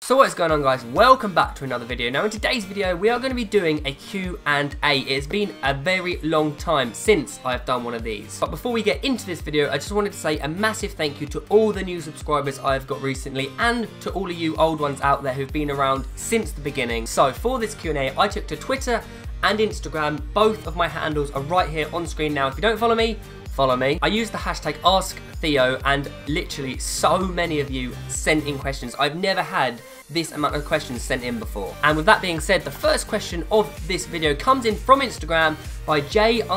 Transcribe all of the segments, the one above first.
So what is going on, guys? Welcome back to another video. Now in today's video we are going to be doing a Q&A. It's been a very long time since I've done one of these. But before we get into this video, I just wanted to say a massive thank you to all the new subscribers I've got recently and to all of you old ones out there who've been around since the beginning. So for this Q&A I took to Twitter and Instagram. Both of my handles are right here on screen now. If you don't follow me, follow me. I used the hashtag AskTheo and literally so many of you sent in questions. I've never had this amount of questions sent in before. And with that being said, the first question of this video comes in from Instagram by J_Shaggy.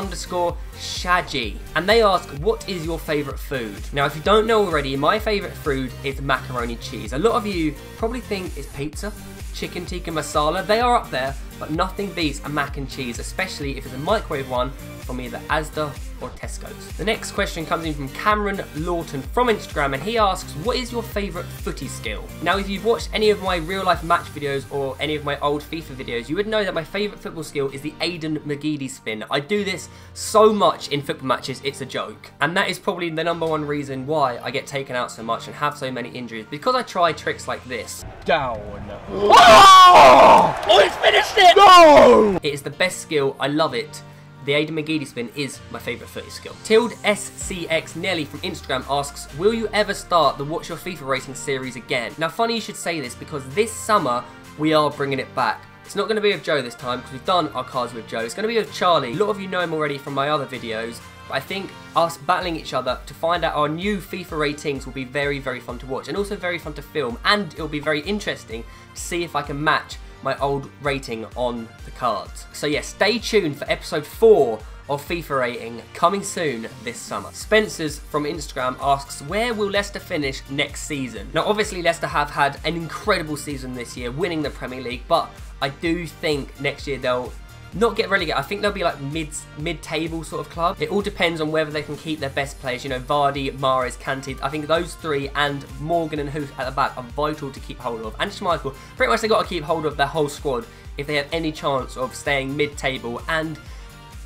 And they ask, what is your favourite food? Now, if you don't know already, my favourite food is macaroni cheese. A lot of you probably think it's pizza, chicken tikka masala. They are up there, but nothing beats a mac and cheese, especially if it's a microwave one from either Asda or Tesco's. The next question comes in from Cameron Lawton from Instagram, and he asks, what is your favourite footy skill? Now, if you've watched any of my real life match videos or any of my old FIFA videos, you would know that my favourite football skill is the Aidan McGeady spin. I do this so much in football matches, it's a joke. And that is probably the #1 reason why I get taken out so much and have so many injuries, because I try tricks like this. Down. Oh! Oh, it's finished it! No! It is the best skill, I love it. The Aidan McGeady spin is my favourite footy skill. Tilde SCX Nelly from Instagram asks, will you ever start the Watch Your FIFA Racing series again? Now, funny you should say this, because this summer we are bringing it back. It's not going to be with Joe this time, because we've done our cards with Joe. It's going to be with Charlie. A lot of you know him already from my other videos, but I think us battling each other to find out our new FIFA ratings will be very, very fun to watch, and also very fun to film, and it'll be very interesting to see if I can match my old rating on the cards. So yeah, stay tuned for episode 4 of FIFA Rating coming soon this summer. Spencer's from Instagram asks, where will Leicester finish next season? Now obviously Leicester have had an incredible season this year, winning the Premier League, but I do think next year they'll not get relegated. I think they'll be like mid-table sort of club. It all depends on whether they can keep their best players, you know, Vardy, Mahrez, Kante. I think those three and Morgan and Huth at the back are vital to keep hold of. And Schmeichel, pretty much they've got to keep hold of their whole squad if they have any chance of staying mid-table, and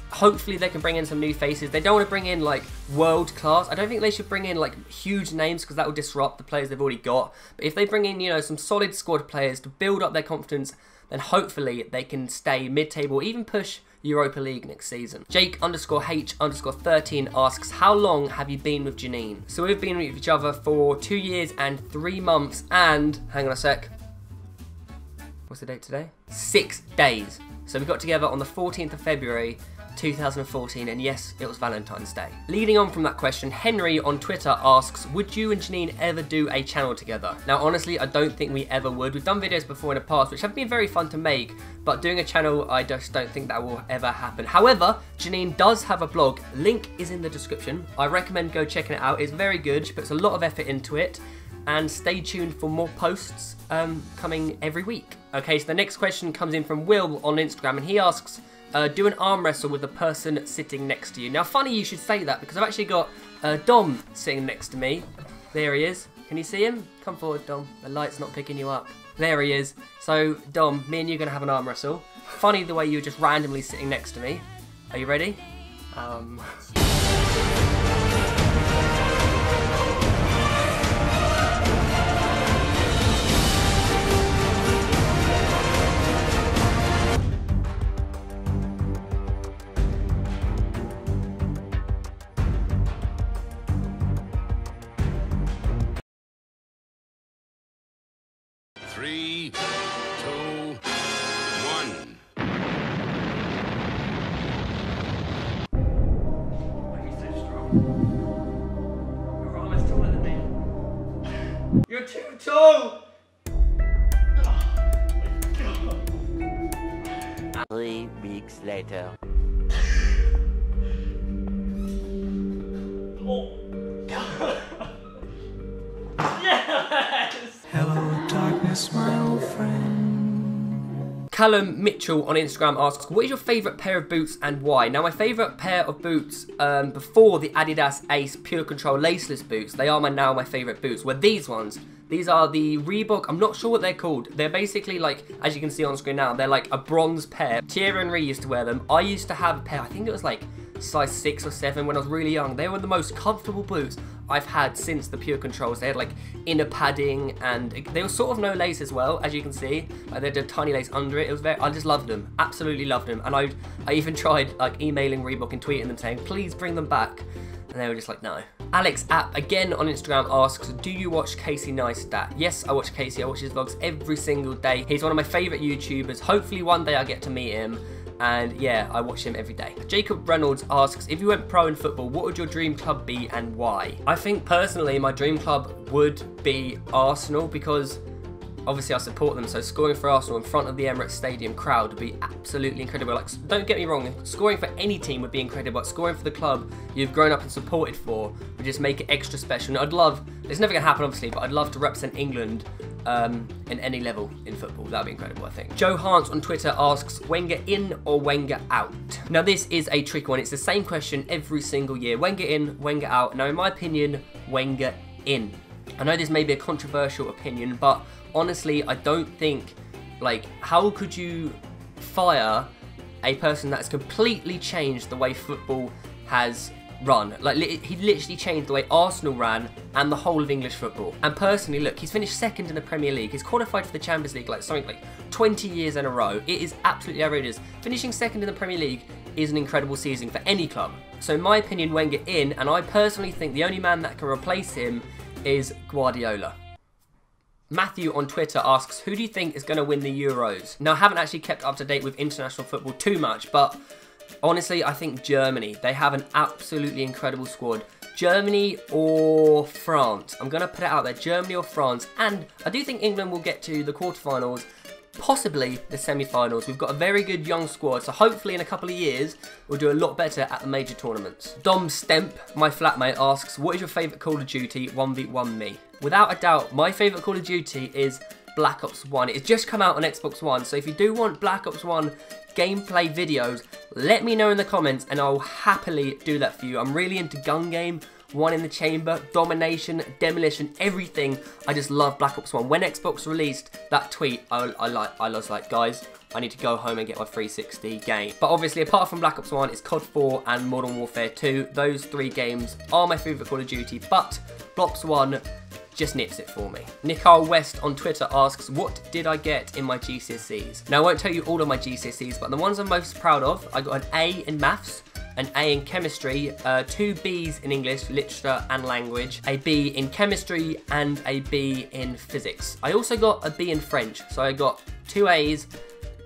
hopefully they can bring in some new faces. They don't want to bring in like world class. I don't think they should bring in like huge names, because that will disrupt the players they've already got. But if they bring in, you know, some solid squad players to build up their confidence, then hopefully they can stay mid-table, even push Europa League next season. Jake_H_13 asks, how long have you been with Janine? So we've been with each other for 2 years and 3 months and, hang on a sec, what's the date today? 6 days. So we got together on the 14th of February 2014, and yes, it was Valentine's Day. Leading on from that question, Henry on Twitter asks, would you and Janine ever do a channel together? Now honestly, I don't think we ever would. We've done videos before in the past which have been very fun to make, but doing a channel, I just don't think that will ever happen. However, Janine does have a blog. Link is in the description. I recommend go checking it out. It's very good. She puts a lot of effort into it. And stay tuned for more posts coming every week. Okay, so the next question comes in from Will on Instagram, and he asks, do an arm wrestle with the person sitting next to you. Now, funny you should say that, because I've actually got Dom sitting next to me. There he is. Can you see him? Come forward, Dom. The light's not picking you up. There he is. So, Dom, me and you are going to have an arm wrestle. Funny the way you're just randomly sitting next to me. Are you ready? 3, 2, 1. You're so strong. Your arm is taller than me. You're too tall! 3 weeks later. Oh. Yes! Hello, darkness, my old friend. Callum Mitchell on Instagram asks, what is your favourite pair of boots and why? Now, my favourite pair of boots before the Adidas Ace Pure Control laceless boots, they are now my favourite boots, were these ones. These are the Reebok, I'm not sure what they're called. They're basically like, as you can see on screen now, they're like a bronze pair. Thierry Henry used to wear them. I used to have a pair, I think it was like size 6 or 7 when I was really young. They were the most comfortable boots I've had since the Pure Controls. They had like inner padding, and they were sort of no lace as well, as you can see. They had a tiny lace under it. It was I just loved them, absolutely loved them. And I even tried like emailing Reebok and tweeting them saying, please bring them back. And they were just like, no. Alex App, again on Instagram, asks, do you watch Casey Neistat? Yes, I watch Casey. I watch his vlogs every single day. He's one of my favourite YouTubers. Hopefully one day I get to meet him. And yeah, I watch him every day. Jacob Reynolds asks, if you went pro in football, what would your dream club be and why? I think personally my dream club would be Arsenal, because obviously I support them, so scoring for Arsenal in front of the Emirates Stadium crowd would be absolutely incredible. Like, don't get me wrong, scoring for any team would be incredible, but scoring for the club you've grown up and supported for would just make it extra special. And I'd love, it's never going to happen obviously, but I'd love to represent England in any level in football. That'd be incredible, I think. Joe Hans on Twitter asks, Wenger in or Wenger out? Now this is a tricky one. It's the same question every single year. Wenger in, Wenger out. Now in my opinion, Wenger in. I know this may be a controversial opinion, but honestly, I don't think, like, how could you fire a person that's completely changed the way football has run? Like, he literally changed the way Arsenal ran and the whole of English football. And personally, look, he's finished second in the Premier League. He's qualified for the Champions League like something like 20 years in a row. It is absolutely outrageous. Finishing second in the Premier League is an incredible season for any club. So in my opinion, Wenger in, and I personally think the only man that can replace him is Guardiola. Matthew on Twitter asks, who do you think is going to win the Euros? Now, I haven't actually kept up to date with international football too much, but honestly, I think Germany. They have an absolutely incredible squad. Germany or France. I'm going to put it out there, Germany or France. And I do think England will get to the quarterfinals, possibly the semi-finals. We've got a very good young squad, so hopefully in a couple of years we'll do a lot better at the major tournaments. Dom Stemp, my flatmate, asks, what is your favourite Call of Duty 1v1 me? Without a doubt, my favourite Call of Duty is Black Ops 1. It's just come out on Xbox One, so if you do want Black Ops 1 gameplay videos, let me know in the comments and I'll happily do that for you. I'm really into gun game, one in the chamber, domination, demolition, everything. I just love Black Ops 1. When Xbox released that tweet, I was like, guys, I need to go home and get my 360 game. But obviously, apart from Black Ops 1, it's COD 4 and Modern Warfare 2. Those three games are my favourite Call of Duty, but Black Ops 1 just nips it for me. Nicole West on Twitter asks, what did I get in my GCSEs? Now, I won't tell you all of my GCSEs, but the ones I'm most proud of, I got an A in maths, an A in chemistry, 2 Bs in English, literature and language, a B in chemistry, and a B in physics. I also got a B in French, so I got 2 As,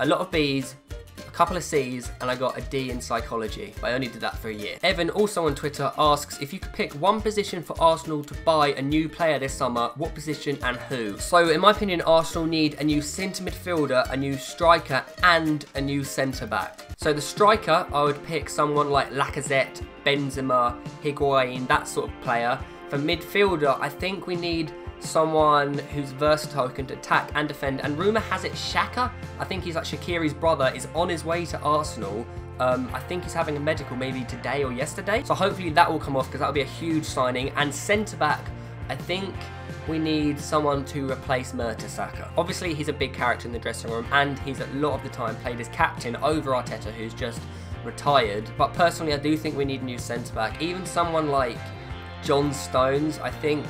a lot of Bs, a couple of C's, and I got a D in psychology. I only did that for a year. Evan, also on Twitter, asks, if you could pick one position for Arsenal to buy a new player this summer, what position and who? So in my opinion, Arsenal need a new centre midfielder, a new striker, and a new centre back. So the striker, I would pick someone like Lacazette, Benzema, Higuain, that sort of player. For midfielder, I think we need someone who's versatile, who can attack and defend. And rumour has it Xhaka, I think he's like Shaqiri's brother, is on his way to Arsenal. I think he's having a medical maybe today or yesterday. So hopefully that will come off, because that will be a huge signing. And centre-back, I think we need someone to replace Mertesacker. Obviously, he's a big character in the dressing room, and he's a lot of the time played as captain over Arteta, who's just retired. But personally, I do think we need a new centre-back. Even someone like John Stones, I think,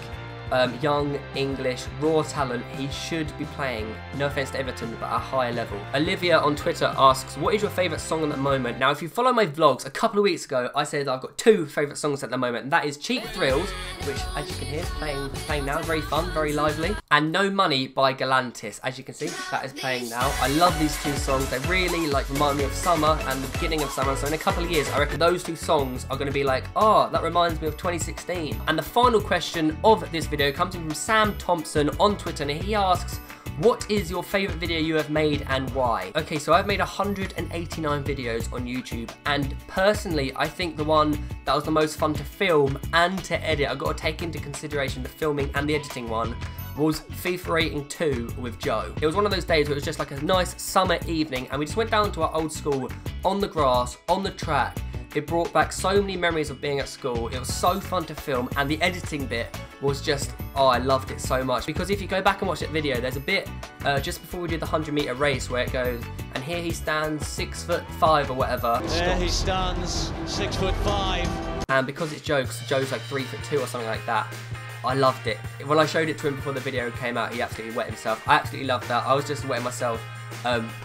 young, English, raw talent, he should be playing, no offence to Everton, but at a higher level. Olivia on Twitter asks, what is your favourite song at the moment? Now, if you follow my vlogs, a couple of weeks ago, I said I've got 2 favourite songs at the moment, and that is Cheap Thrills, which, as you can hear, playing now, very fun, very lively, and No Money by Galantis. As you can see, that is playing now. I love these 2 songs. They really, like, remind me of summer and the beginning of summer, so in a couple of years, I reckon those 2 songs are going to be like, oh, that reminds me of 2016. And the final question of this video comes in from Sam Thompson on Twitter, and he asks, what is your favourite video you have made and why? Okay, so I've made 189 videos on YouTube, and personally I think the one that was the most fun to film and to edit, I've got to take into consideration the filming and the editing one, was FIFA Racing 2 with Joe. It was one of those days where it was just like a nice summer evening, and we just went down to our old school on the grass, on the track. It brought back so many memories of being at school. It was so fun to film, and the editing bit was just, oh, I loved it so much. Because if you go back and watch that video, there's a bit just before we did the 100-meter race where it goes, and here he stands 6'5" or whatever. There he stands 6'5". and because it's Joe, because Joe's like 3'2" or something like that, I loved it. When I showed it to him before the video came out, he absolutely wet himself. I absolutely loved that. I was just wetting myself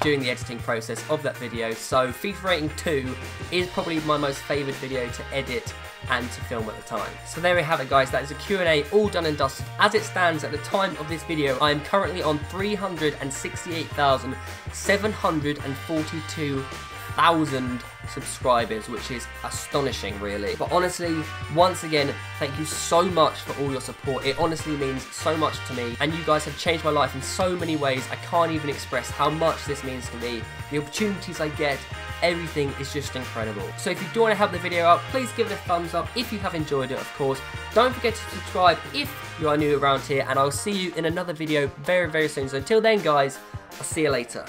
during the editing process of that video. So FIFA Rating 2 is probably my most favoured video to edit and to film at the time. So there we have it, guys. That is a Q&A all done and dusted. As it stands at the time of this video, I am currently on 368,742,000 subscribers, which is astonishing, really. But honestly, once again, thank you so much for all your support. It honestly means so much to me, and you guys have changed my life in so many ways. I can't even express how much this means to me. The opportunities I get, everything is just incredible. So if you do want to help the video out, please give it a thumbs up if you have enjoyed it, of course. Don't forget to subscribe if you are new around here, and I'll see you in another video very, very soon. So until then, guys, I'll see you later.